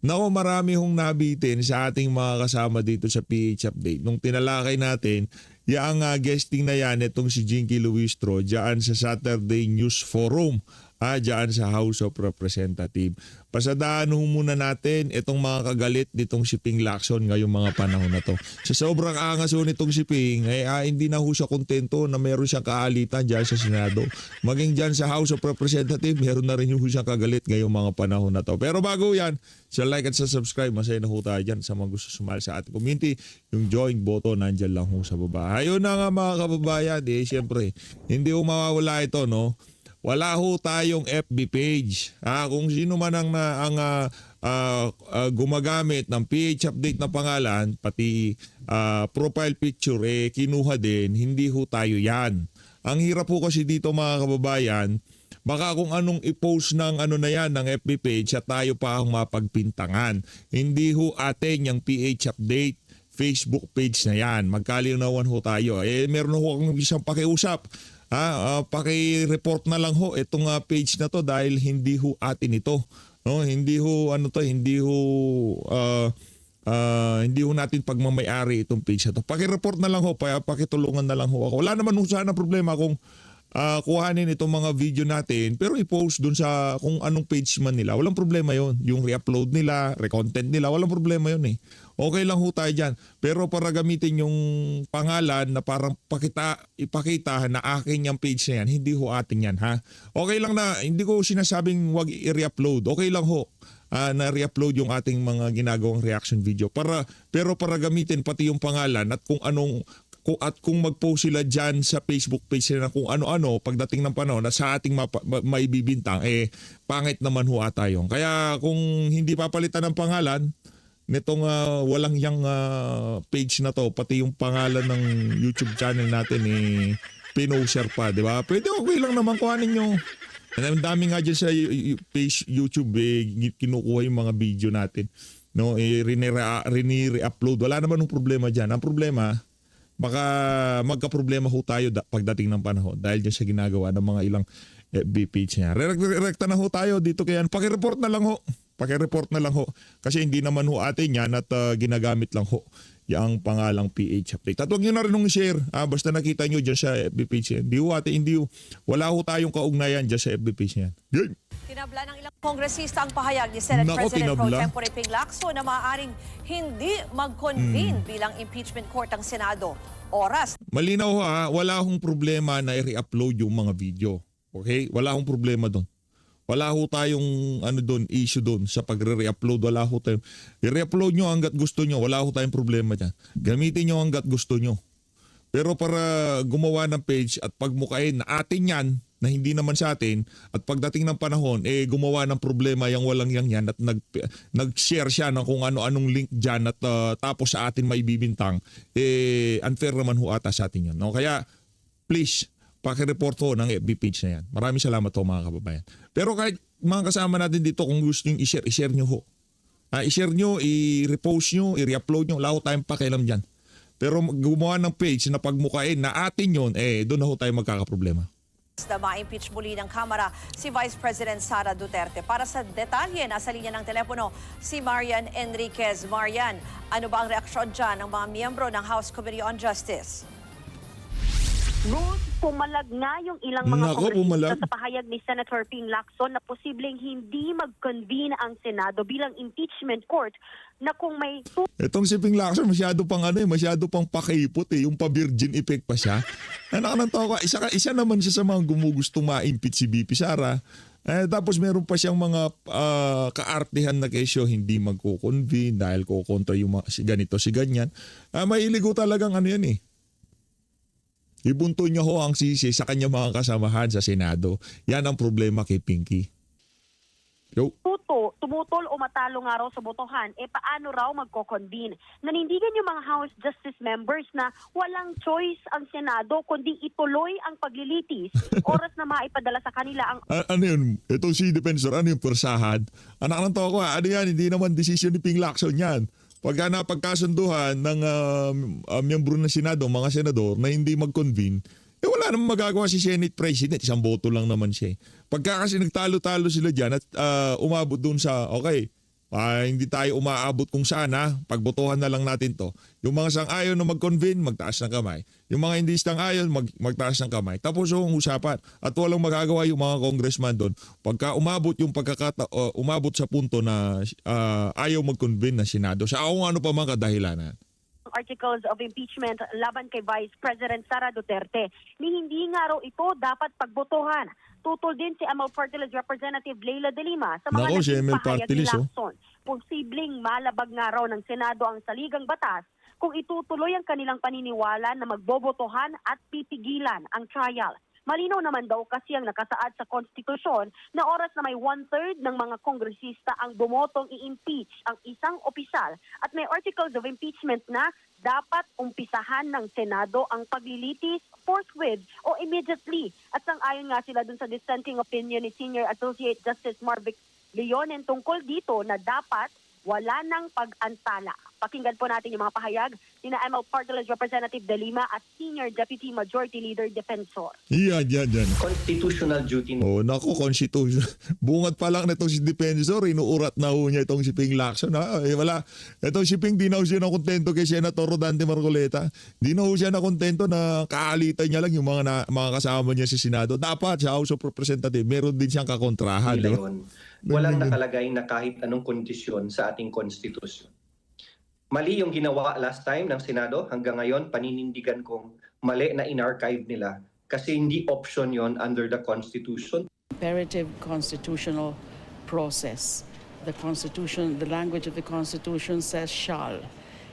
Nako, marami hong nabitin sa ating mga kasama dito sa PH Update. Nung tinalakay natin, yang guesting na yan, itong si Jinky Luistro, dyan sa Saturday News Forum, dyan sa House of Representatives. Pasadaan ho muna natin itong mga kagalit nitong si Ping Lacson ngayong mga panahon na to. Sa sobrang angas ho nitong si Ping, hindi na ho siya kontento na meron siyang kaalitan dyan sa Senado. Maging dyan sa House of Representatives, meron na rin ho siyang kagalit ngayong mga panahon na to. Pero bago yan, sa like at sa subscribe, masaya na ho tayo dyan sa mga gusto sumali sa ating community. Yung join button, nandyan lang ho sa baba. Ayun na nga mga kababayan, siyempre, hindi ho mawawala ito, no? Wala ho tayong FB page. Kung sino man ang gumagamit ng PH Update na pangalan, pati profile picture, kinuha din, hindi ho tayo yan. Ang hirap ho kasi dito mga kababayan, baka kung anong i-post ng na yan, ng FB page, at tayo pa ang mapagpintangan. Hindi ho atin yung PH Update Facebook page na yan. Magkalinawan ho tayo. Meron ho akong isang pakiusap. Paki-report na lang ho itong page na to dahil hindi ho atin ito. No, hindi ho hindi ho natin pagmamay-ari itong page na to. Paki-report na lang ho, pakitulungan na lang ho ako. Wala naman ho sana problema kung kuhanin itong mga video natin pero i-post dun sa kung anong page man nila. Walang problema yon. Yung re-upload nila, re-content nila, walang problema yon eh. Okay lang ho tayo dyan. Pero para gamitin yung pangalan na parang ipakita na akin yung page na yan, hindi ho atin yan, ha? Okay lang na, hindi ko sinasabing wag i-re-upload. Okay lang ho na re-upload yung ating mga ginagawang reaction video. Pero para gamitin pati yung pangalan at kung mag-post sila dyan sa Facebook page nila kung ano-ano pagdating ng panahon na sa ating maibibintang, pangit naman ho ata yun. Kaya kung hindi papalitan ng pangalan, nitong walang yang page na to, pati yung pangalan ng YouTube channel natin pinoshare pa, di ba? Pwede okay lang naman kuhanin nyo. Ang dami nga dyan sa page YouTube, kinukuha yung mga video natin. No, re-upload. Wala naman ng problema dyan. Ang problema, baka magka-problema ho tayo pagdating ng panahon dahil dyan sa ginagawa ng mga ilang FB page niya. Rekta na ho tayo dito kaya paki-report na lang ho. Paki-report na lang ho. Kasi hindi naman ho atin yan at ginagamit lang ho yung pangalang PH Update. At huwag nyo na rin share. Basta nakita nyo dyan sa FB page yan. Wala ho tayong kaugnayan dyan sa FB page yan. Yan. Tinabla ng ilang kongresista ang pahayag ni Senate President Pro Tempore Ping Lacson na maaaring hindi mag-convene bilang impeachment court ang Senado. Oras. Malinaw wala hong problema na i-re-upload yung mga video. Okay? Wala hong problema doon. Wala ho tayong issue doon sa pagre-re-upload. Wala ho tayong i-re-upload nyo hanggat gusto nyo. Wala ho tayong problema dyan. Gamitin nyo hanggat gusto nyo. Pero para gumawa ng page at pagmukain na atin yan, na hindi naman sa atin, at pagdating ng panahon, gumawa ng problema yung walang yan at nag-share siya ng kung ano-anong link dyan at tapos sa atin maibibintang, unfair naman ho ata sa atin yan. No? Kaya, please, paki-report ho ng FB page na yan. Maraming salamat ho mga kababayan. Pero kahit mga kasama natin dito, kung gusto nyo i-share nyo ho. I-share nyo, i-repost nyo, i-re-upload nyo, wala ho tayong pakialam dyan. Pero gumawa ng page na pagmukain na atin yun, doon na ho tayo magkakaproblema. Na ma-impeach muli ng Kamara si Vice President Sara Duterte. Para sa detalye, nasa linya ng telepono si Marian Enriquez. Marian, ano ba ang reaksyon dyan ng mga miyembro ng House Committee on Justice? Ruth, pumalag nga yung ilang mga kongresista sa pahayag ni Senator Ping Lacson na posibleng hindi mag-convene ang Senado bilang impeachment court na kung may... Itong si Ping Lacson masyado pang pakipot yung pa-virgin effect pa siya. Nakanantawa ka, isa naman siya sa mga gumugustong ma-impeach si VP Sara. Tapos meron pa siyang mga kaartihan na kesyo hindi magko-convene dahil kukontra yung si ganito, si ganyan. Mailigo talagang yan Ibunto niya ho ang sisi sa kanyang mga kasamahan sa Senado. Yan ang problema kay Pinky. Tumutol o matalo nga raw sa botohan, paano raw magko-convene? Nanindigan yung mga House Justice members na walang choice ang Senado kundi ituloy ang paglilitis. Oras na maipadala sa kanila ang... ano yun? Itong si Defensor, ano yung persahan? Anak ng toko, ano yan? Hindi naman desisyon ni Ping Lacson yan. Pagka napagkasunduhan ng miyembro ng Senado, mga senador na hindi mag-convene, wala namang magagawa si Senate President. Isang boto lang naman siya. Pagka kasi nagtalo-talo sila dyan at umabot dun sa, okay, Hindi tayo umaabot kung saan pagbotohan na lang natin to. Yung mga sang-ayon na mag-convene, magtaas ng kamay. Yung mga hindi sang-ayon, magtaas ng kamay. Tapos yung usapan. At walang magagawa yung mga congressman doon. Pagka umabot yung umabot sa punto na ayaw mag-convene na Senado, sa ano pa mga kadahilanan. Articles of impeachment laban kay Vice President Sara Duterte. Ni hindi nga raw ito dapat pagbotohan. Tutol din si ML Party List Representative Leila De Lima sa mga Nako, si naging ML pahayag Party ni List, Lacson. Posibleng malabag nga raw ng Senado ang saligang batas kung itutuloy ang kanilang paniniwala na magbobotohan at pipigilan ang trial. Malinaw naman daw kasi ang nakasaad sa konstitusyon na oras na may 1/3 ng mga kongresista ang bumotong i-impeach ang isang opisyal at may articles of impeachment na dapat umpisahan ng Senado ang paglilitis forthwith o immediately. At sang-ayon nga sila dun sa dissenting opinion ni Senior Associate Justice Marvic Leonen tungkol dito na dapat wala nang pag-antala. Pakinggan po natin yung mga pahayag ni ML Party List Representative De Lima at Senior Deputy Majority Leader Defensor. Yan. Constitutional duty. Oh, naku, constitution. Bungad pa lang nitong si Defensor, inuurat na ho niya itong si Ping Lacson. Wala. Itong si Ping, di na ho siya nakontento kay Senator Rodante Marcoleta. Di na ho siya nakontento na kaalitan niya lang yung mga kasama niya sa Senado. Dapat sa House of Representatives, meron din siyang kakontrahan. Di ba? Walang nakalagay na kahit anong kondisyon sa ating konstitusyon. Mali yung ginawa last time ng Senado. Hanggang ngayon, paninindigan kong mali na in-archive nila kasi hindi option yon under the Constitution. Imperative constitutional process. The Constitution, the language of the Constitution says shall.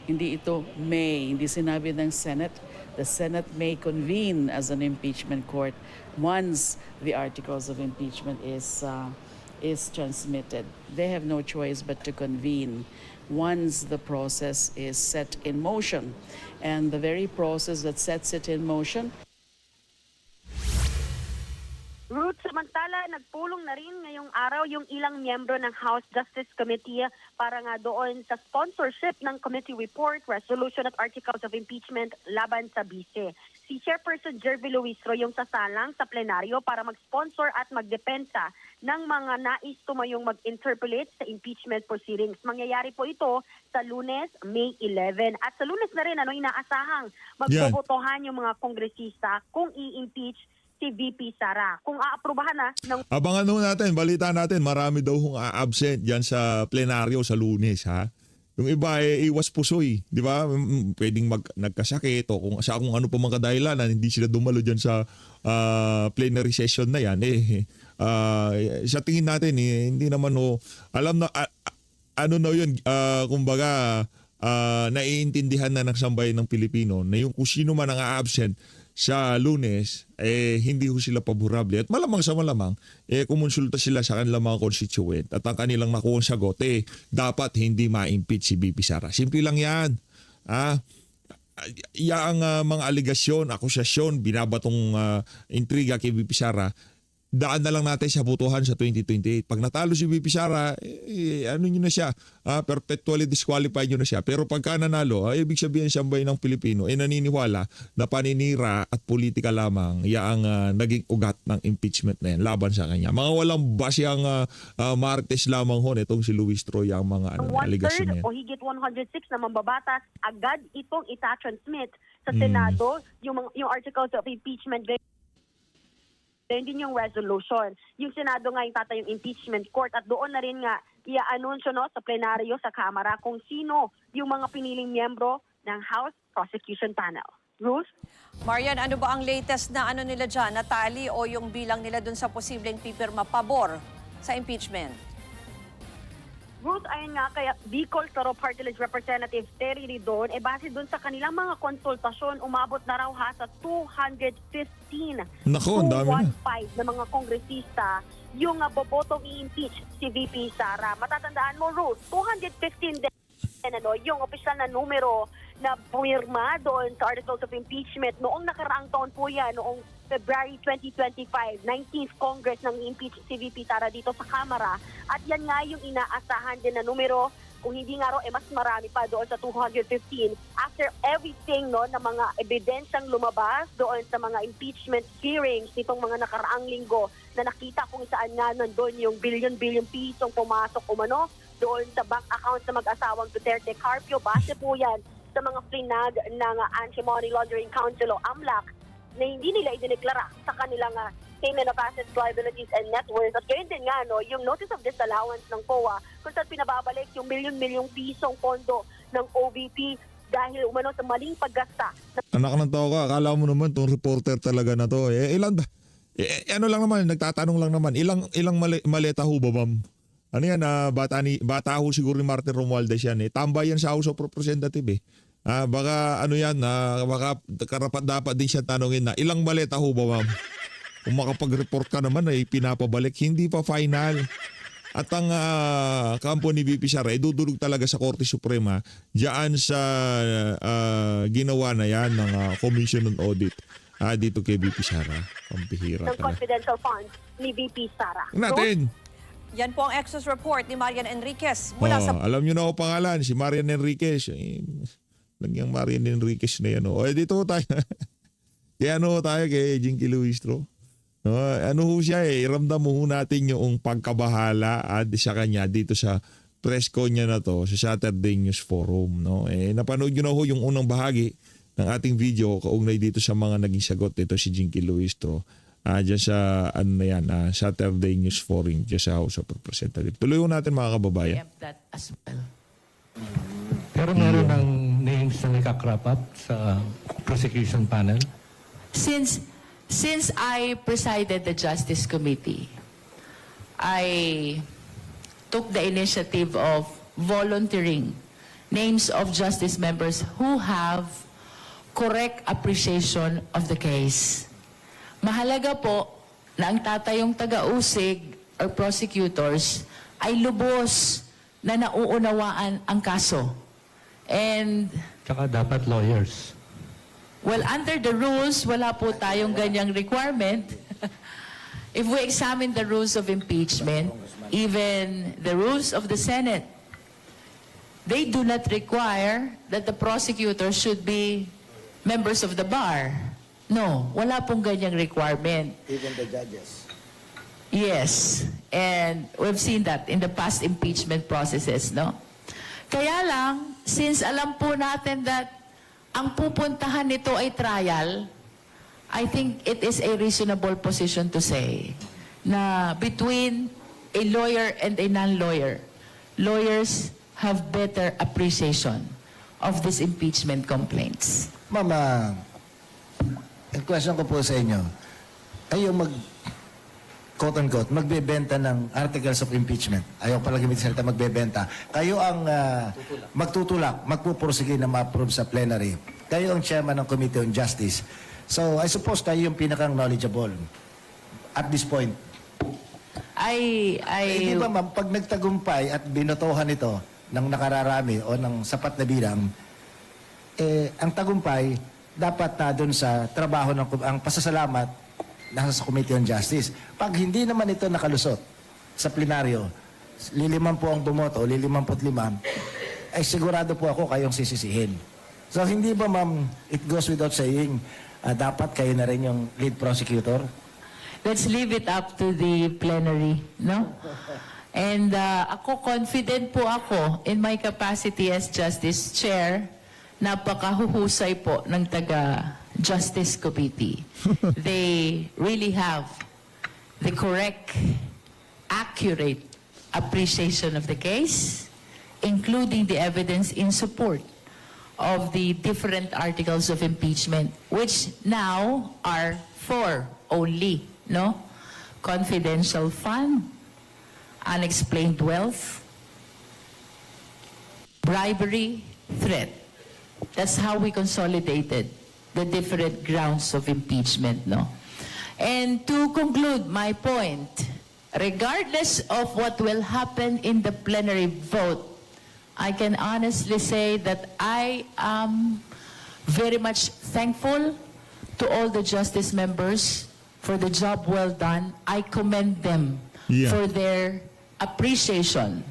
Hindi ito may. Hindi sinabi ng Senate. The Senate may convene as an impeachment court once the articles of impeachment is transmitted. They have no choice but to convene once the process is set in motion. And the very process that sets it in motion. Ruth, samantala, nagpulong na rin ngayong araw yung ilang miyembro ng House Justice Committee para nga doon sa sponsorship ng committee report, resolution at articles of impeachment laban sa bise. Si Chairperson Jervy Luistro yung sasalang sa plenaryo para mag-sponsor at magdepensa ng mga nais tumayong mag-interpolate sa impeachment proceedings. Mangyayari po ito sa Lunes, May 11. At sa Lunes na rin, inaasahang magbobotohan yung mga kongresista kung i-impeach si VP Sara. Kung aaprubahan ng... Abangan natin, balita natin, marami daw hong absent dyan sa plenaryo sa Lunes, ha? Yung iba iwas pusoy, di ba? Pwedeng nagkasakit o kung ano pa mga kadahilanan, hindi sila dumalo dyan sa plenary session na yan. Sa tingin natin, hindi naman alam na, ano na yun, kumbaga, naiintindihan na ng sambayan ng Pilipino na yung kung sino man ang absent sa Lunes, hindi ho sila paborable. At malamang sa malamang, kumonsulta sila sa kanilang mga constituent at ang kanilang nakuha sagot, dapat hindi ma-impeach si VP Sara. Simple lang yan. Yang mga aligasyon, akusasyon, binabatong intriga kay VP Sara, daan na lang natin sa botohan sa 2028. Pag natalo si VP Sara, ano nyo na siya, perpetually disqualified nyo na siya. Pero pagka nanalo, ibig sabihin siyambay ng Pilipino, naniniwala na paninira at politika lamang ang naging ugat ng impeachment na yan laban sa kanya. Mga walang basiyang martes lamang itong si Luis Troy ang mga aligasyon na yan. O higit 106 na mambabatas, agad itong ita-transmit sa Senado yung articles of impeachment. Then din yung resolution. Yung Senado nga yung tatayong impeachment court at doon na rin nga i-anunsyo sa plenaryo sa Kamara kung sino yung mga piniling miyembro ng House Prosecution Panel. Ruth? Marian, ano ba ang latest na nila dyan, natali o yung bilang nila dun sa posibleng pipirma pabor sa impeachment? Ruth, ayun nga, kaya Bicol Toro Party List Representative Terry Ridon, base dun sa kanilang mga konsultasyon, umabot na raw sa 215 Nako, ang dami na. 215 na mga kongresista yung bobotong i-impeach si VP Sara. Matatandaan mo, Ruth, 215 din yung opisyal na numero na pumirma doon sa articles of impeachment noong nakaraang taon po yan, noong February 2025, 19th Congress nang impeach si VP Sara dito sa Kamara. At yan nga yung inaasahan din na numero, kung hindi nga mas marami pa doon sa 215. After everything na mga ebidensyang lumabas doon sa mga impeachment hearings nitong mga nakaraang linggo na nakita kung saan nga nandun yung billion-billion pisong pumasok umano doon sa bank accounts ng mag-asawang Duterte Carpio. Base po yan sa mga flinag ng Anti-Money Laundering Council o AMLAC na hindi nila idineklara sa kanilang statement of assets, liabilities, and net worth. At gayon din nga, no, yung notice of disallowance ng COA kung saan pinababalik yung milyon-milyong pisong pondo ng OVP dahil umano sa maling paggasta. Anak ng tao ka, akala mo naman tong reporter talaga na to. Ilan ba? Ano lang naman, nagtatanong lang naman, ilang maleta ho ba, ma'am? Ano yan, bata ho siguro ni Martin Romualdez yan. Tambay yan sa House of Representatives. Baka ano yan, baka karapat-dapat din siya tanongin na ilang maleta ho ba, ma'am? Kung makapag-report ka naman ay pinapabalik, hindi pa final. At ang kampo ni VP Sara ay dudulog talaga sa Korte Suprema diyan sa ginawa na yan ng Commission on Audit dito kay VP Sara. Pampihira ng talaga. confidential funds ni VP Sara. Natin. Yan po ang Exos Report ni Marian Enriquez mula sa Alam nyo na ako pangalan, si Marian Enriquez. Langyang Marian Enriquez na yan. Dito tayo. Kaya tayo kay Jinky Luistro. Ano ho siya ramdam mo natin yung pagkabahala sa kanya dito sa press con niya na to sa Saturday News Forum. No? Napanood nyo na ho yung unang bahagi ng ating video kaugnay dito sa mga naging sagot dito si Jinky Luistro. Diyan sa Saturday News Forum diyan sa House of Representatives. Tuloy ho natin mga kababayan. That as well. Pero meron ng names na nakakrop up sa prosecution panel? Since I presided the Justice Committee, I took the initiative of volunteering names of justice members who have correct appreciation of the case. Mahalaga po na ang tatayong taga-usig or prosecutors ay lubos na nauunawaan ang kaso. And Tsaka dapat lawyers. well, under the rules, wala po tayong ganyang requirement. If we examine the rules of impeachment, even the rules of the Senate, they do not require that the prosecutor should be members of the bar. No, wala pong ganyang requirement. Even the judges. Yes, and we've seen that in the past impeachment processes, no? Kaya lang, since alam po natin that ang pupuntahan nito ay trial, I think it is a reasonable position to say na between a lawyer and a non-lawyer, lawyers have better appreciation of these impeachment complaints. Ma'am, ang question ko po sa inyo, kayo quote-unquote, magbebenta ng articles of impeachment. Ayaw pala gamit salita magbebenta. Kayo ang magtutulak, magpupursige na ma-approve sa plenary. Kayo ang chairman ng Committee on Justice. So, I suppose kayo yung pinakang-knowledgeable at this point. Di ba ma'am, pag nagtagumpay at binotohan ito ng nakararami o ng sapat na bilang, ang tagumpay dapat doon sa trabaho ng ang pasasalamat nasa sa Committee on Justice. Pag hindi naman ito nakalusot sa plenaryo, liliman po ang bumoto, 55, ay sigurado po ako kayong sisisihin. So hindi ba ma'am, it goes without saying, dapat kayo na rin yung lead prosecutor? Let's leave it up to the plenary, no? And ako, confident po ako in my capacity as Justice Chair, napakahuhusay po ng taga-Justice Committee. They really have the correct, accurate appreciation of the case, including the evidence in support of the different articles of impeachment, which now are 4 only, no? Confidential fund, unexplained wealth, bribery, threat. That's how we consolidated the different grounds of impeachment, no? And to conclude my point, regardless of what will happen in the plenary vote, I can honestly say that I am very much thankful to all the justice members for the job well done. I commend them for their appreciation,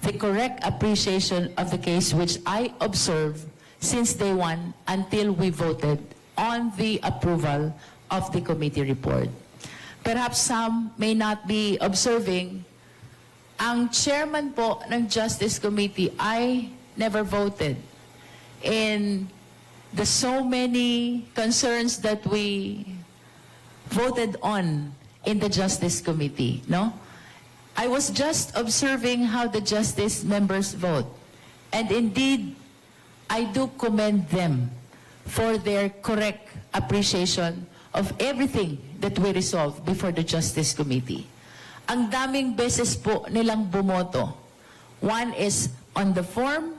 the correct appreciation of the case which I observed since day one until we voted on the approval of the committee report. Perhaps some may not be observing Ang chairman po ng Justice Committee, I never voted in the so many concerns that we voted on in the Justice Committee, no? I was just observing how the Justice members vote. And indeed, I do commend them for their correct appreciation of everything that we resolve before the Justice Committee. Ang daming beses po nilang bumoto. One is on the form,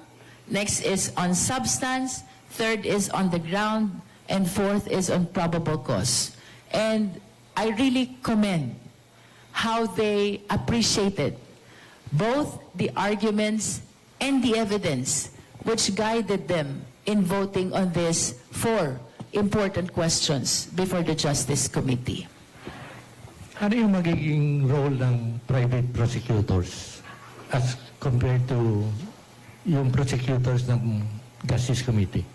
next is on substance, third is on the ground, and fourth is on probable cause. And I really commend how they appreciated both the arguments and the evidence which guided them in voting on these 4 important questions before the Justice Committee. Ano yung magiging role ng private prosecutors as compared to yung prosecutors ng Justice Committee?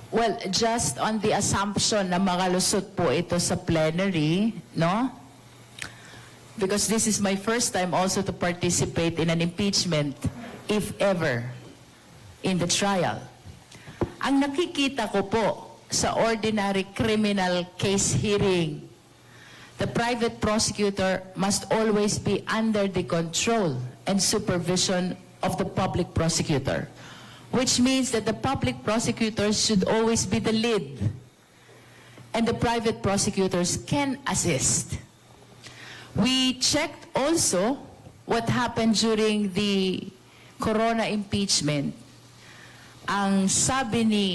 Well, just on the assumption na makalusot po ito sa plenary, no? Because this is my first time also to participate in an impeachment, if ever, in the trial. Ang nakikita ko po sa ordinary criminal case hearing, the private prosecutor must always be under the control and supervision of the public prosecutor, which means that the public prosecutors should always be the lead, and the private prosecutors can assist. We checked also what happened during the Corona impeachment. Ang sabi ni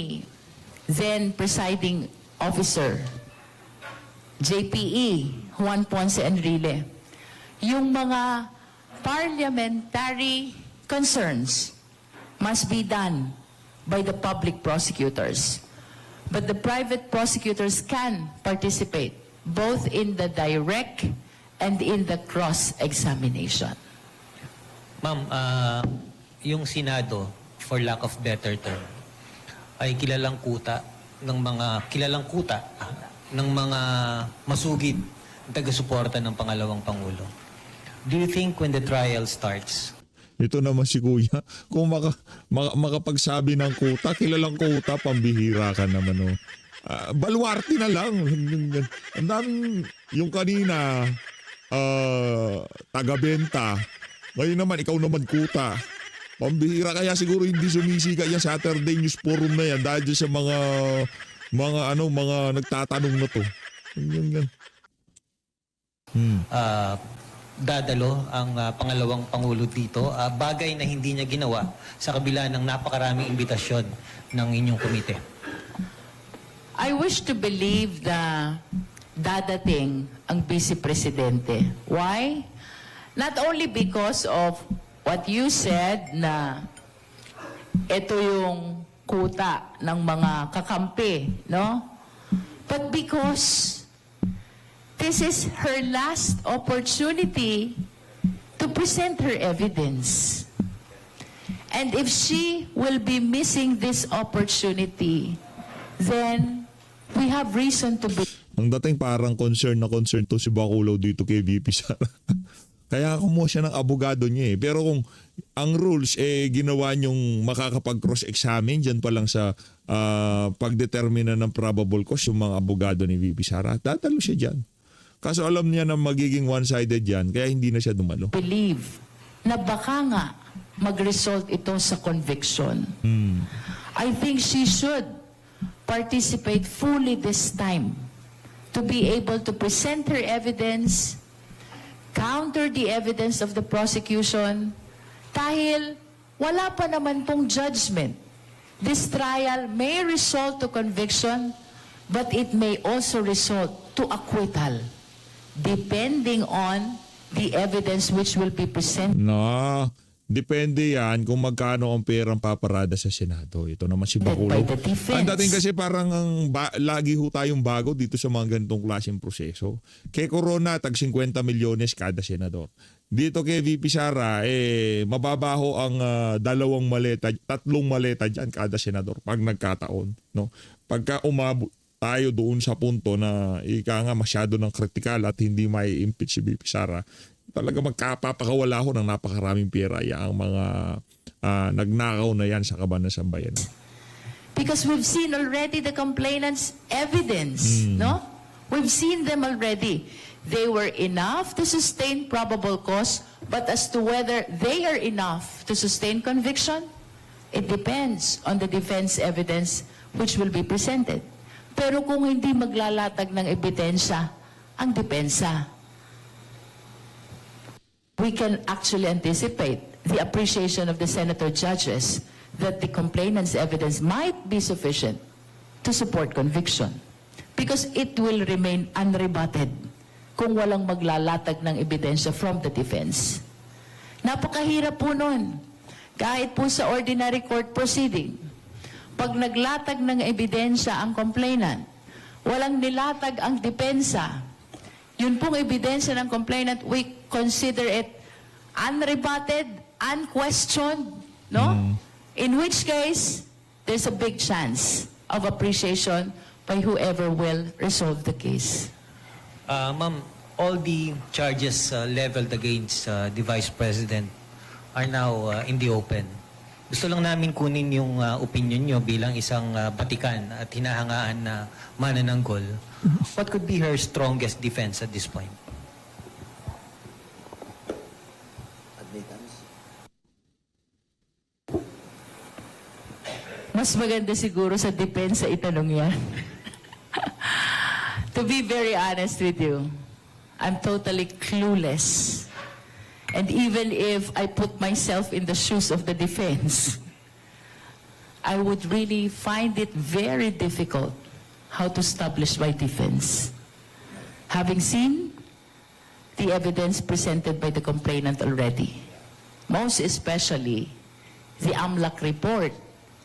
then presiding officer, JPE, Juan Ponce Enrile, yung mga parliamentary concerns must be done by the public prosecutors. But the private prosecutors can participate both in the direct and in the cross-examination. Ma'am, yung Senado, for lack of better term, ay kilalang kuta ng mga masugid na taga-suporta ng pangalawang Pangulo. Do you think when the trial starts, Ito naman si Kuya, kung makapagsabi ng kuta, kilalang kuta, pambihira ka naman. Oh. Baluarte na lang. Ang daming, yung kanina, taga-benta. Ngayon naman, ikaw naman kuta. Pambihira, kaya siguro hindi sumisika yung Saturday News Forum na yan dahil dyan sa mga nagtatanong na to. Yan. dadalo ang pangalawang Pangulo dito, bagay na hindi niya ginawa sa kabila ng napakaraming imbitasyon ng inyong komite? I wish to believe na dadating ang Vice Presidente. Why? Not only because of what you said na ito yung kuta ng mga kakampi, no? But because this is her last opportunity to present her evidence. And if she will be missing this opportunity, then we have reason to be. Ang dating parang concern to si Bacolod dito kay VP Sara. Kaya kumuha siya ng abogado niya eh. Pero kung ang rules ginawa niyong makakapag-cross-examine dyan pa lang sa pagdetermina ng probable cause yung mga abogado ni VP Sara, tatalo siya dyan. Kaso alam niya na magiging one-sided yan, kaya hindi na siya dumalo. Believe na baka nga mag-result ito sa conviction. I think she should participate fully this time to be able to present her evidence, counter the evidence of the prosecution, dahil wala pa naman pong judgment. This trial may result to conviction, but it may also result to acquittal, depending on the evidence which will be presented. No, depende yan kung magkano ang perang paparada sa Senado. Ito naman si Bacolod. By the defense. Ang dating kasi parang lagi ho tayong bago dito sa mga ganitong klaseng proseso. Kay Corona, tag 50 milyones kada senador. Dito kay VP Sara, mababaho ang tatlong maleta dyan kada senador pag nagkataon. No? Pagka umabot tayo doon sa punto na ika nga masyado ng kritikal at hindi may impeach si VP Sara, talaga magkapapakawala ho ng napakaraming pera ang mga nagnakaw na yan sa Cabanatuan Bayan. Because we've seen already the complainants' evidence, no? We've seen them already. They were enough to sustain probable cause, but as to whether they are enough to sustain conviction, it depends on the defense evidence which will be presented. Pero kung hindi maglalatag ng ebidensya ang depensa, we can actually anticipate the appreciation of the senator judges that the complainant's evidence might be sufficient to support conviction because it will remain unrebutted kung walang maglalatag ng ebidensya from the defense. Napakahirap po nun. Kahit po sa ordinary court proceeding, pag naglatag ng ebidensya ang complainant, walang nilatag ang depensa, yun pong ebidensya ng complainant, we consider it unrebutted, unquestioned, no? In which case, there's a big chance of appreciation by whoever will resolve the case. Ma'am, all the charges leveled against the Vice President are now in the open. Gusto lang namin kunin yung opinion nyo bilang isang batikan at hinahangaan na manananggol. What could be her strongest defense at this point? Mas maganda siguro sa depensa itanong yan. To be very honest with you, I'm totally clueless. And even if I put myself in the shoes of the defense, I would really find it very difficult how to establish my defense. Having seen the evidence presented by the complainant already, most especially the AMLAC report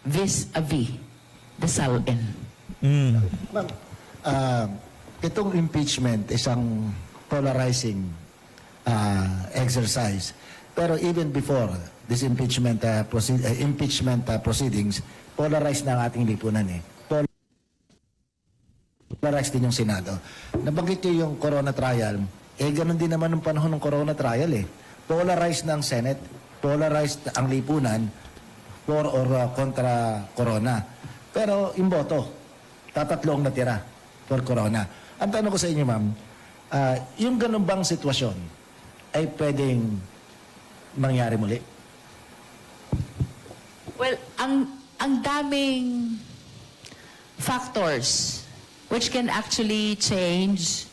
vis-a-vis the SALN. Ma'am, itong impeachment isang polarizing exercise. Pero even before this impeachment proceedings, polarized na ang ating lipunan eh. Polarized din yung Senado. Nabanggit niyo yung corona trial, ganun din naman ng panahon ng corona trial eh. Polarized na ang Senate, polarized ang lipunan for or kontra corona. Pero yung boto, tatatlo ang natira for corona. Ang tanong ko sa inyo, ma'am, yung ganun bang sitwasyon ay pwedeng mangyari muli? Well, ang daming factors which can actually change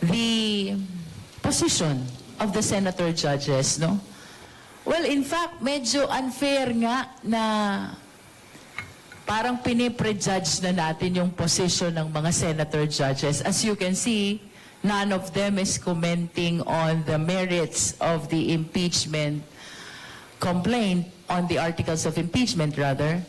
the position of the senator judges, no? Well, in fact, medyo unfair nga na parang piniprejudge na natin yung position ng mga senator judges. As you can see, none of them is commenting on the merits of the impeachment complaint, on the articles of impeachment rather,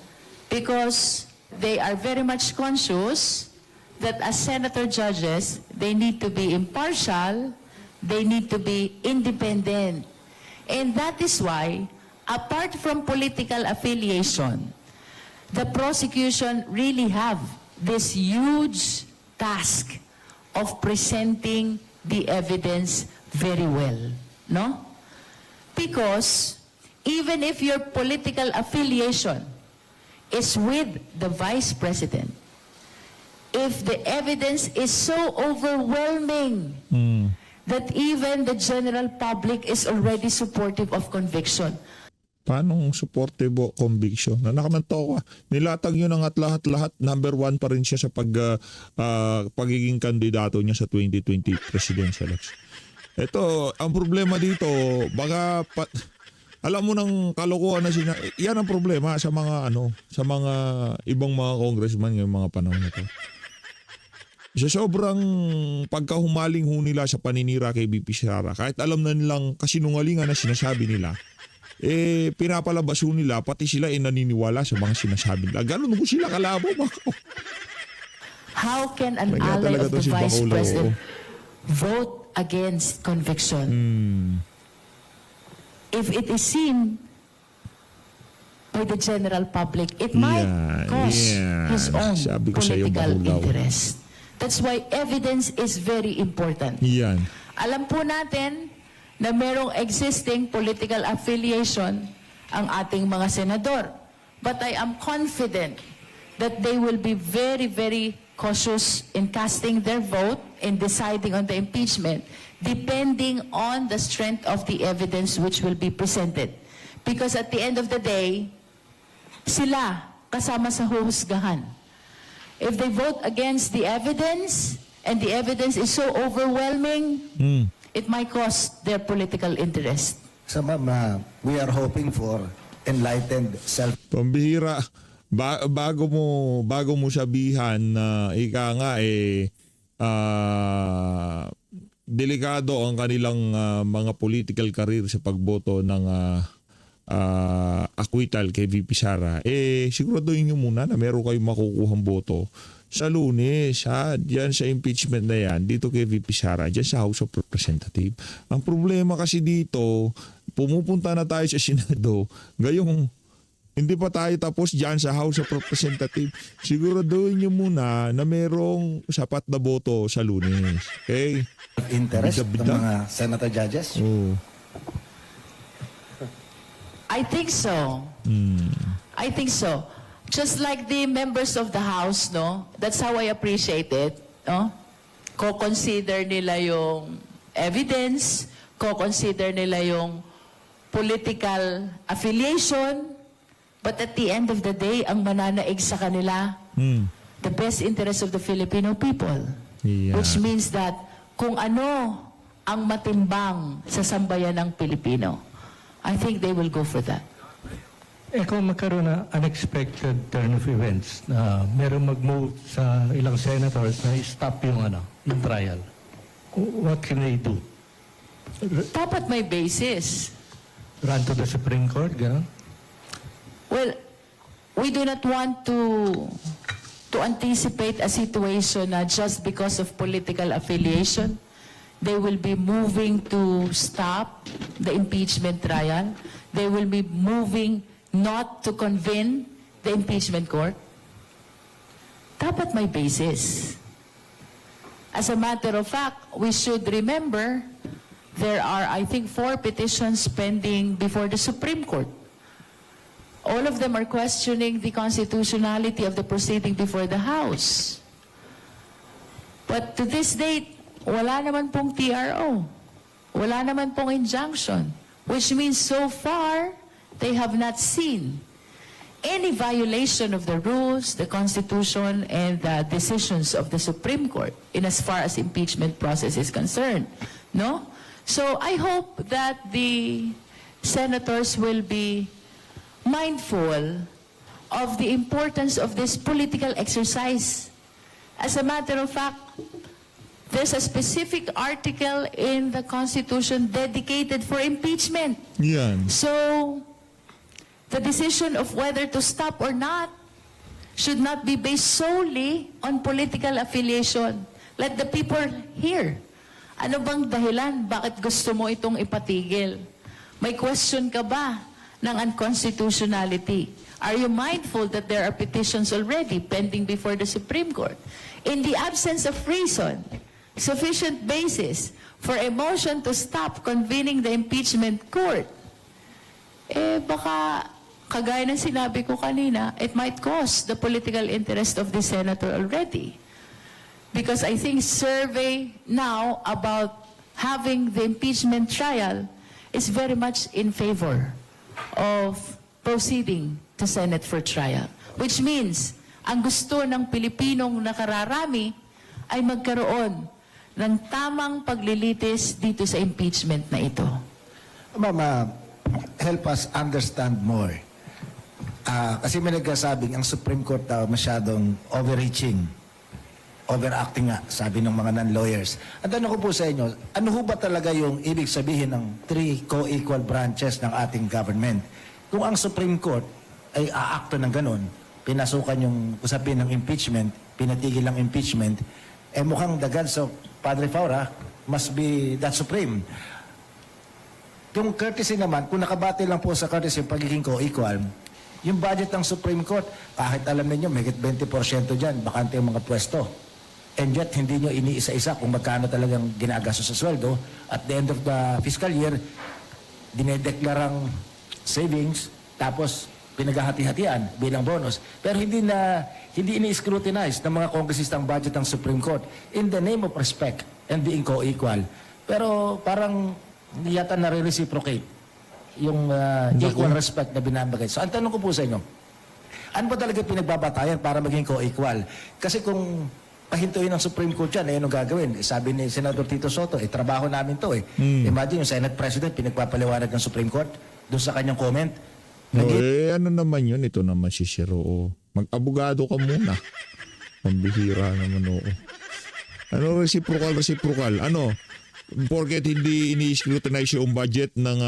because they are very much conscious that as senator judges, they need to be impartial, they need to be independent. And that is why, apart from political affiliation, the prosecution really have this huge task of presenting the evidence very well, no? Because even if your political affiliation is with the Vice President, if the evidence is so overwhelming that even the general public is already supportive of conviction, Paano supportive o conviction? Nakamanto ka. Nilatag yun ang at lahat-lahat. Number 1 pa rin siya sa pagiging kandidato niya sa 2020 presidential election. Ito, ang problema dito, baka alam mo ng kalokohan na yan ang problema sa mga sa mga ibang mga congressman ngayong mga panahon na to. Sa sobrang pagkahumaling ho nila sa paninira kay BP Sara, kahit alam na nilang kasinungalingan na sinasabi nila, pinapalabas ho nila, pati sila naniniwala sa mga sinasabi nila. Ganun po sila kalabo. how can an Kaya ally talaga of to the si Vice Bacolod. President vote against conviction if it is seen by the general public? It might cause his own Sabi ko sa iyo, political Bacolod. interest. That's why evidence is very important. Yan. Alam po natin na merong existing political affiliation ang ating mga senador. But I am confident that they will be very, very cautious in casting their vote, in deciding on the impeachment, depending on the strength of the evidence which will be presented. Because at the end of the day, sila kasama sa huhusgahan. If they vote against the evidence, and the evidence is so overwhelming, it might cost their political interest. So ma'am, we are hoping for enlightened self Pambihira. Bago mo sabihan na ika nga delikado ang kanilang mga political career sa pagboto ng acquittal kay VP Sara, siguraduhin nyo muna na meron kayong makukuhang boto sa Lunes, diyan sa impeachment na yan, dito kay VP Sara, diyan sa House of Representatives. Ang problema kasi dito, pumupunta na tayo sa Senado, gayong hindi pa tayo tapos diyan sa House of Representatives. Siguraduhin nyo muna na merong sapat na boto sa Lunes. Okay? interest ng Bida-bida. mga senator judges? Oo. I think so. I think so. Just like the members of the House, no? That's how I appreciate it, no? Co-consider nila yung evidence, co-consider nila yung political affiliation, but at the end of the day, ang mananaig sa kanila, the best interest of the Filipino people. Yeah. Which means that kung ano ang matimbang sa sambayan ng Pilipino, I think they will go for that. Kung magkaroon na unexpected turn of events na meron mag-move sa ilang senators na stop yung trial, what can they do? Dapat may basis. Run to the Supreme Court, gano'n? Well, we do not want to anticipate a situation na just because of political affiliation, they will be moving to stop the impeachment trial. They will be moving not to convene the impeachment court. Dapat may basis. As a matter of fact, we should remember there are, I think, 4 petitions pending before the Supreme Court. All of them are questioning the constitutionality of the proceeding before the House. But to this date, wala naman pong TRO. Wala naman pong injunction. Which means so far, they have not seen any violation of the rules, the Constitution, and the decisions of the Supreme Court in as far as impeachment process is concerned. No? So I hope that the senators will be mindful of the importance of this political exercise. As a matter of fact, there's a specific article in the Constitution dedicated for impeachment. Yan. So, the decision of whether to stop or not should not be based solely on political affiliation. Let the people hear. Ano bang dahilan? Bakit gusto mo itong ipatigil? May question ka ba ng unconstitutionality? Are you mindful that there are petitions already pending before the Supreme Court? In the absence of reason, sufficient basis for a motion to stop convening the impeachment court, baka, kagaya ng sinabi ko kanina, it might cost the political interest of the senator already. Because I think survey now about having the impeachment trial is very much in favor of proceeding to Senate for trial. Which means, ang gusto ng Pilipinong nakararami ay magkaroon ng tamang paglilitis dito sa impeachment na ito. Ma'am, help us understand more. Kasi may nagsasabing ang Supreme Court daw masyadong overreaching, overacting nga, sabi ng mga non-lawyers. Ang tanong ko po sa inyo, ano ho ba talaga yung ibig sabihin ng 3 co-equal branches ng ating government? Kung ang Supreme Court ay aakto ng ganun, pinasukan yung usapin ng impeachment, pinatigil ang impeachment, mukhang the gods of Padre Faura must be that supreme. Yung courtesy naman, kung nakabati lang po sa courtesy yung pagiging co-equal, yung budget ng Supreme Court, kahit alam niyo may 20% dyan, bakante yung mga pwesto. and yet hindi nyo iniisa-isa kung magkano talagang ginagastos sa sweldo. At the end of the fiscal year, dinedeklarang savings, tapos pinaghahati-hatian bilang bonus. Pero hindi ini-scrutinize ng mga kongresistang budget ng Supreme Court in the name of respect and being co-equal. Pero parang hindi yata nare-reciprocate yung equal respect na binabagay. So ang tanong ko po sa inyo, ano ba talaga pinagbabatayan para maging co-equal? Kasi kung pahintuin ng Supreme Court yan, anong gagawin? Sabi ni Senador Tito Soto, trabaho namin to . Imagine yung Senate President, pinagpapaliwanag ng Supreme Court doon sa kanyang comment. Ano naman yun? Ito naman si Shiro. Mag-abogado ka muna. Pambihira naman oo. Ano reciprocal? Ano? Porket hindi ini-scrutinize yung budget ng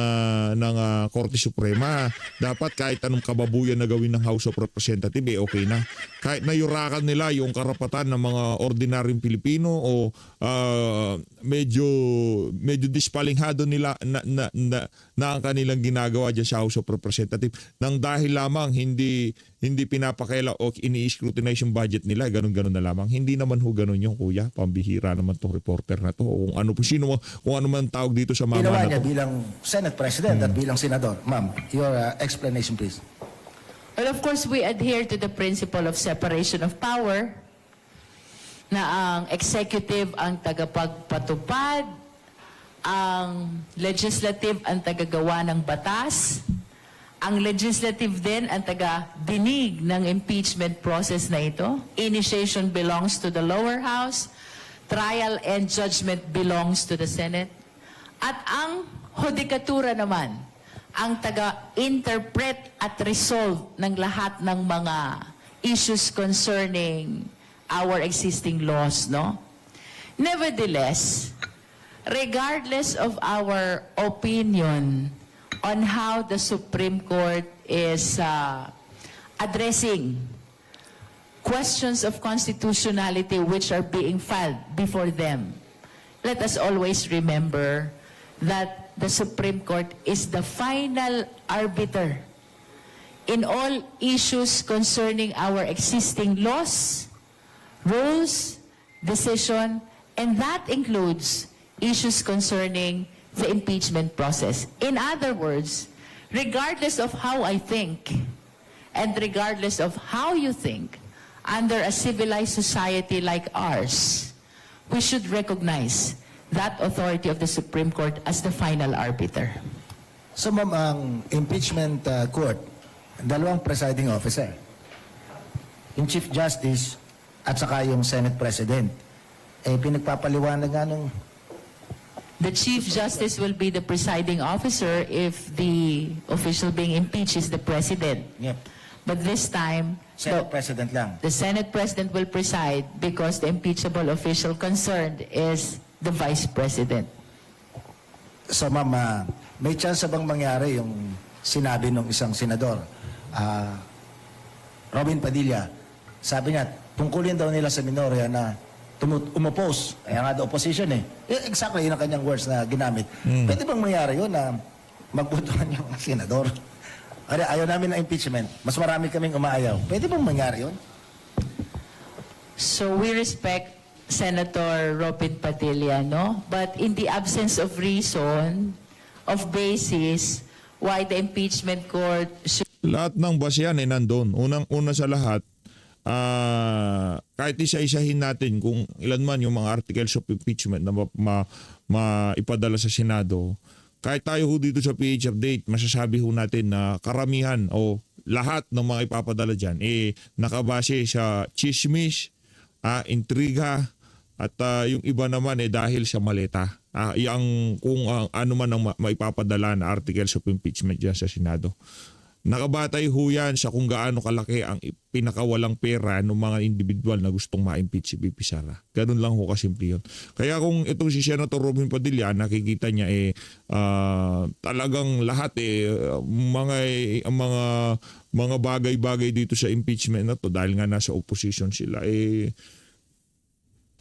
Korte Suprema, dapat kahit anong kababuyan na gawin ng House of Representatives, okay na. Kahit na yurakan nila yung karapatan ng mga ordinaryong Pilipino o medyo dispalinghado nila na ang kanilang ginagawa dyan sa House of Representatives nang dahil lamang hindi pinapakaila o ini-scrutinize yung budget nila, ganun na lamang. Hindi naman ho ganun yung kuya. Pambihira naman tong reporter na to. Kung ano man tawag dito sa mama Ginawa na niya to. bilang Senate President at bilang Senador. Ma'am, your explanation please. Well, of course, we adhere to the principle of separation of power na ang executive ang tagapagpatupad, ang legislative ang tagagawa ng batas, ang legislative din ang taga-dinig ng impeachment process na ito. Initiation belongs to the lower house, trial and judgment belongs to the Senate, at ang hudikatura naman ang taga-interpret at resolve ng lahat ng mga issues concerning our existing laws, no? Nevertheless, regardless of our opinion on how the Supreme Court is addressing questions of constitutionality which are being filed before them, let us always remember that the Supreme Court is the final arbiter in all issues concerning our existing laws, rules, decision, and that includes issues concerning the impeachment process. In other words, regardless of how I think and regardless of how you think, under a civilized society like ours, we should recognize that authority of the Supreme Court as the final arbiter. So ma'am, ang impeachment court, dalawang presiding officer. Yung Chief Justice at saka yung Senate President. Pinagpapaliwanag nga nung... The Chief Justice will be the presiding officer if the official being impeached is the President. Yep. But this time, Senate President lang. the Senate President will preside because the impeachable official concerned is the Vice President. So ma'am, may chance bang mangyari yung sinabi ng isang senador, Robin Padilla, sabi niya, tungkulin daw nila sa minorya na umopose, kaya nga the opposition exactly yun ang kanyang words na ginamit. Pwede bang mangyari yun na magbotohan yung senador? Ayaw namin ng impeachment, mas marami kaming umaayaw. Pwede bang mangyari yun? So we respect Senator Robin Padilla, no? But in the absence of reason, of basis, why the impeachment court should... Lahat ng basehan nandun. Una sa lahat, kahit isa-isahin natin kung ilan man yung mga articles of impeachment na maipadala sa Senado, kahit tayo ho dito sa PH Update, masasabi ho natin na karamihan o lahat ng mga ipapadala dyan nakabase sa chismis, intriga, at yung iba naman dahil sa maleta. Kung ano man ang maipapadala na articles of impeachment dyan sa Senado. Nakabatay ho yan sa kung gaano kalaki ang pinakawalang pera ng mga individual na gustong ma-impeach si BP Sara. Ganun lang ho kasimple yun. Kaya kung itong si Senator Robin Padilla, nakikita niya talagang lahat mga bagay-bagay dito sa impeachment na to dahil nga nasa opposition sila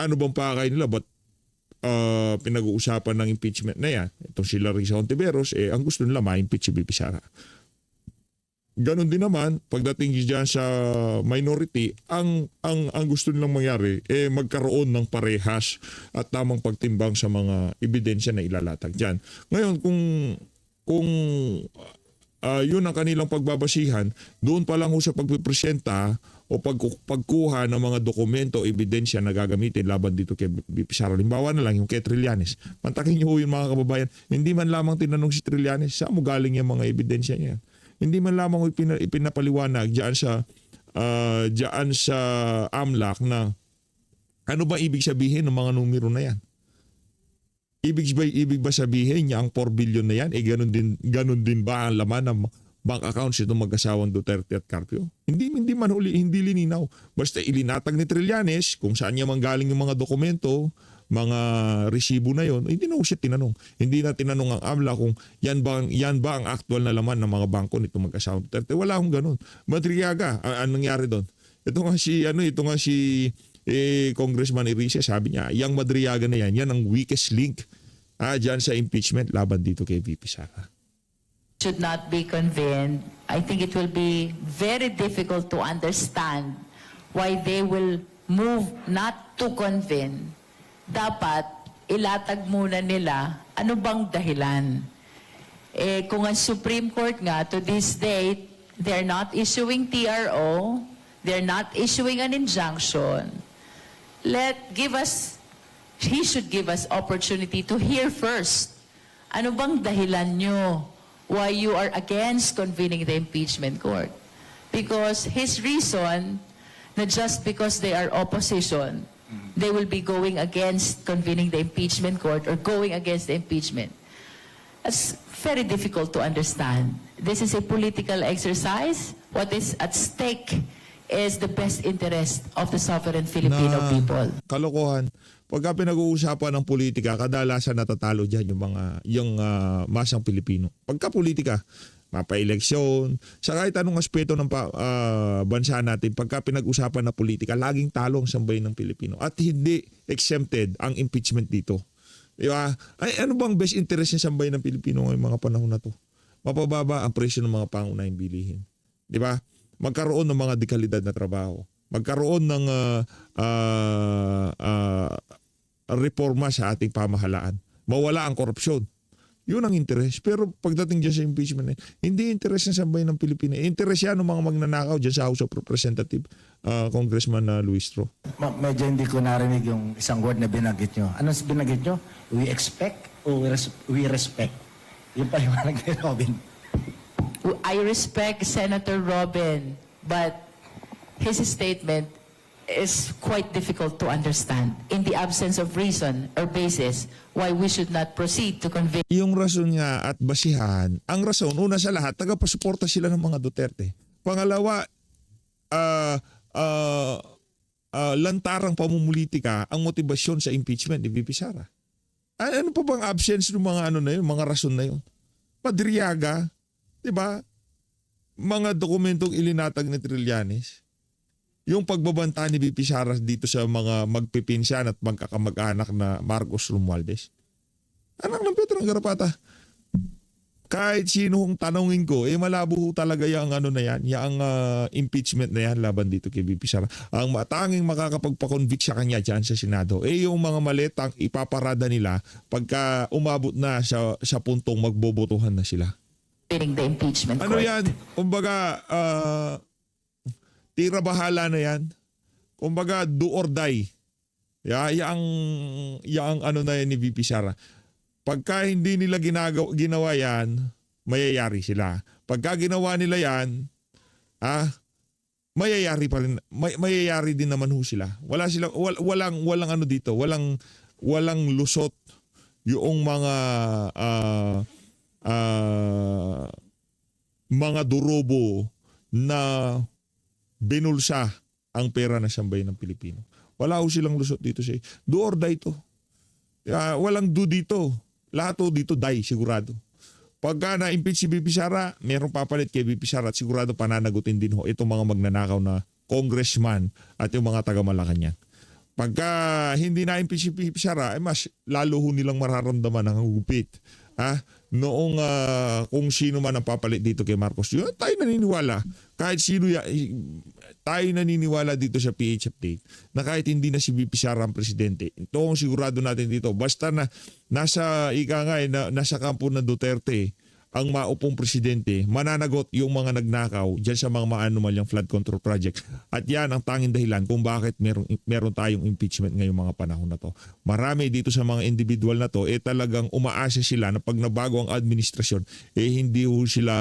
ano bang pakay nila? Ba't pinag-uusapan ng impeachment na yan? Itong sila Risa Hontiveros, ang gusto nila ma-impeach si BP Sara. Ganon din naman pagdating diyan sa minority, ang gusto nilang mangyari magkaroon ng parehas at tamang pagtimbang sa mga ebidensya na ilalatag diyan. Ngayon kung yun ang kanilang pagbabasihan, doon pa lang ho sa pagpipresenta o pagkuha ng mga dokumento, ebidensya na gagamitin laban dito kay BP Sara. Halimbawa na lang yung kay Trillanes. Mantakin niyo ho yun mga kababayan. Hindi man lamang tinanong si Trillanes, saan mo galing yung mga ebidensya niya? Hindi man lamang ipinapaliwanag diyan sa AMLAC na ano ba ibig sabihin ng mga numero na yan? Ibig ba sabihin niya ang 4 billion na yan? Ganun din ba ang laman ng bank accounts itong mag-asawang Duterte at Carpio? Hindi lininaw. Basta ilinatag ni Trillanes kung saan niya manggaling yung mga dokumento, mga resibo na yon, hindi na siya tinanong. Hindi na tinanong ang AMLA kung yan ba ang actual na laman ng mga bangko nitong mag-asawang Duterte. Wala akong ganun. Madriaga, anong nangyari doon? Ito nga si Congressman Iricia, sabi niya, yung Madriaga na yan ang weakest link dyan sa impeachment laban dito kay VP Sara. Should not be convened. I think it will be very difficult to understand why they will move not to convene. Dapat ilatag muna nila ano bang dahilan. Kung ang Supreme Court nga to this date, they're not issuing TRO, they're not issuing an injunction, he should give us opportunity to hear first. Ano bang dahilan nyo why you are against convening the impeachment court? Because his reason, na just because they are opposition, they will be going against convening the impeachment court or going against the impeachment. That's very difficult to understand. This is a political exercise. What is at stake is the best interest of the sovereign Filipino people. Kalokohan. Pagka pinag-uusapan ng politika, kadalasan natatalo dyan yung masang Pilipino. Pagka politika, mapa-eleksyon, sa kahit anong aspeto ng bansa natin, pagka pinag-usapan na politika, laging talo ang sambayan ng Pilipino. At hindi exempted ang impeachment dito. Diba? Ano bang best interest ng sambayan ng Pilipino ngayong mga panahon na to? Mapababa ang presyo ng mga pangunahing bilihin. Diba? Magkaroon ng mga dekalidad na trabaho. Magkaroon ng reforma sa ating pamahalaan. Mawala ang korupsyon. Yun ang interes. Pero pagdating dyan sa impeachment, hindi interes ng sambayan ng Pilipinas. Interes yan ng mga magnanakaw dyan sa House of Representatives, Congressman Luis Tro. Medyo hindi ko narinig yung isang word na binanggit nyo. Anong binanggit nyo? We expect o we respect? Yung paliwanag ni Robin. I respect Senator Robin, but his statement is quite difficult to understand in the absence of reason or basis why we should not proceed to convict. Yung rason nga at basihan, ang rason, una sa lahat, tagapasuporta sila ng mga Duterte. Pangalawa, lantarang pamumulitika ang motibasyon sa impeachment ni VP Sara. Ano pa bang absence ng mga mga rason na yun? Madriaga, 'di ba? Mga dokumentong ilinatag ni Trillanes. Yung pagbabanta ni VP Sara dito sa mga magpipinsan at magkakamag-anak na Marcos Romualdez. Anak ng Pedro ng Garapata. Kahit sino hong tanongin ko, malabo talaga yung yung impeachment na yan laban dito kay VP Sara. Ang matanging makakapagpa-convict sa kanya dyan sa Senado, yung mga maletang ipaparada nila pagka umabot na sa puntong magbobotohan na sila. The impeachment Ano court. yan? Kumbaga, tira bahala na yan. Kumbaga, do or die. Yang na yan ni VP Sara. Pagka hindi nila ginawa yan, mayayari sila. Pagka ginawa nila yan, mayayari pa rin, mayayari din naman ho sila. Walang dito, walang lusot yung mga durobo na binulsa ang pera ng sambayan ng Pilipino. Wala ho silang lusot dito siya. Do or die to. Walang do dito. Lahat ho dito die, sigurado. Pagka na-impeach si VP Sara, mayroong papalit kay VP Sara at sigurado pananagutin din ho itong mga magnanakaw na congressman at yung mga taga-Malacanang. Pagka hindi na-impeach si VP Sara, mas lalo ho nilang mararamdaman ang hugupit noong kung sino man ang papalit dito kay Marcos Jr., tayo naniniwala. Kahit sino tayo naniniwala dito sa PH Update na kahit hindi na si VP Sara ang presidente, ito ang sigurado natin dito. Basta na nasa nasa kampo ng Duterte ang maupong presidente, mananagot yung mga nagnakaw dyan sa mga maanumalyang flood control project. At yan ang tanging dahilan kung bakit meron tayong impeachment ngayong mga panahon na to. Marami dito sa mga individual na to, talagang umaasa sila na pag nabago ang administrasyon, hindi ho sila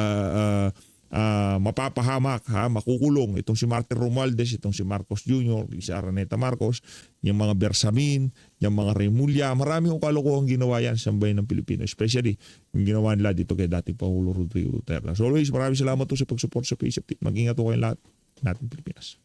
mapapahamak, makukulong. Itong si Martin Romualdez, itong si Marcos Jr., si Araneta Marcos, yung mga Bersamin, yung mga Remulla, marami kong kalokohang ginawa yan sa bayan ng Pilipino, especially yung ginawa nila dito kay dating Pangulo Rodrigo Duterte. So always, maraming salamat po sa pag-support sa PH Update. Mag-ingat po kayong lahat natin Pilipinas.